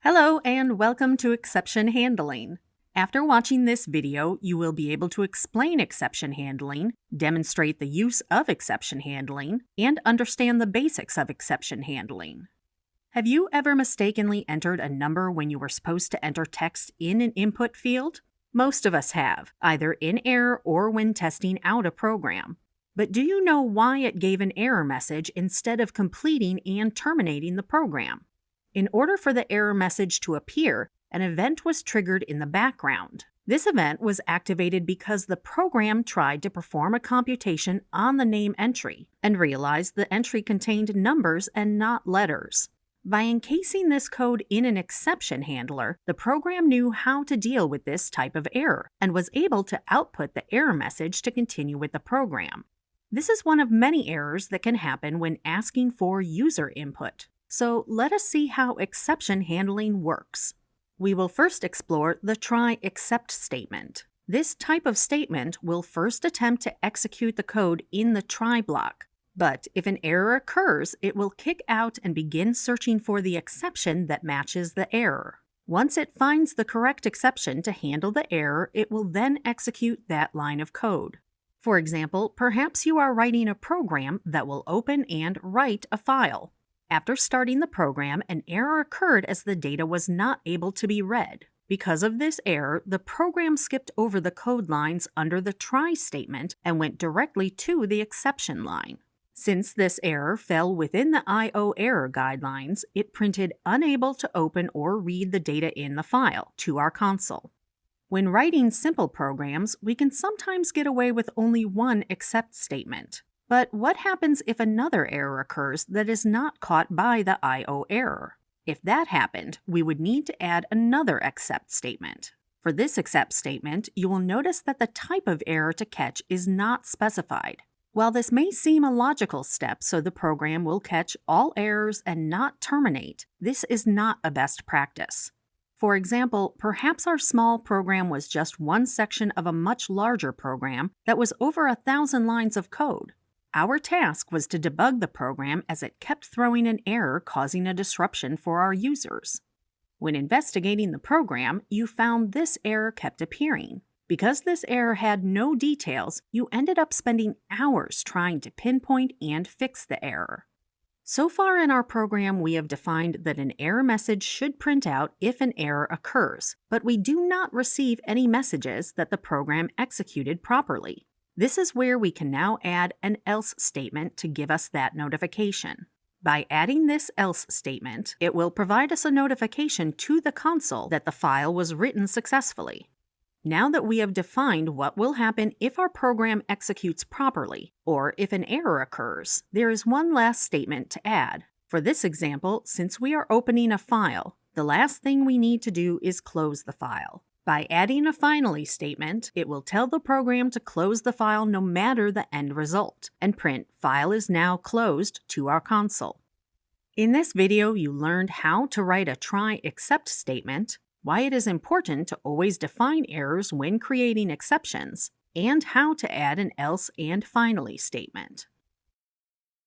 Hello and welcome to exception handling. After watching this video, you will be able to explain exception handling, demonstrate the use of exception handling, and understand the basics of exception handling. Have you ever mistakenly entered a number when you were supposed to enter text in an input field? Most of us have, either in error or when testing out a program. But do you know why it gave an error message instead of completing and terminating the program? In order for the error message to appear, an event was triggered in the background. This event was activated because the program tried to perform a computation on the name entry and realized the entry contained numbers and not letters. By encasing this code in an exception handler, the program knew how to deal with this type of error and was able to output the error message to continue with the program. This is one of many errors that can happen when asking for user input. So let us see how exception handling works. We will first explore the try except statement. This type of statement will first attempt to execute the code in the try block, but if an error occurs, it will kick out and begin searching for the exception that matches the error. Once it finds the correct exception to handle the error, it will then execute that line of code. For example, perhaps you are writing a program that will open and write a file. After starting the program, an error occurred as the data was not able to be read. Because of this error, the program skipped over the code lines under the try statement and went directly to the exception line. Since this error fell within the I/O error guidelines, it printed unable to open or read the data in the file to our console. When writing simple programs, we can sometimes get away with only one except statement. But what happens if another error occurs that is not caught by the I/O error? If that happened, we would need to add another except statement. For this except statement, you will notice that the type of error to catch is not specified. While this may seem a logical step so the program will catch all errors and not terminate, this is not a best practice. For example, perhaps our small program was just one section of a much larger program that was over 1,000 lines of code. Our task was to debug the program as it kept throwing an error causing a disruption for our users. When investigating the program, you found this error kept appearing. Because this error had no details, you ended up spending hours trying to pinpoint and fix the error. So far in our program, we have defined that an error message should print out if an error occurs, but we do not receive any messages that the program executed properly. This is where we can now add an else statement to give us that notification. By adding this else statement, it will provide us a notification to the console that the file was written successfully. Now that we have defined what will happen if our program executes properly, or if an error occurs, there is one last statement to add. For this example, since we are opening a file, the last thing we need to do is close the file. By adding a finally statement, it will tell the program to close the file no matter the end result, and print "File is now closed" to our console. In this video, you learned how to write a try except statement, why it is important to always define errors when creating exceptions, and how to add an else and finally statement.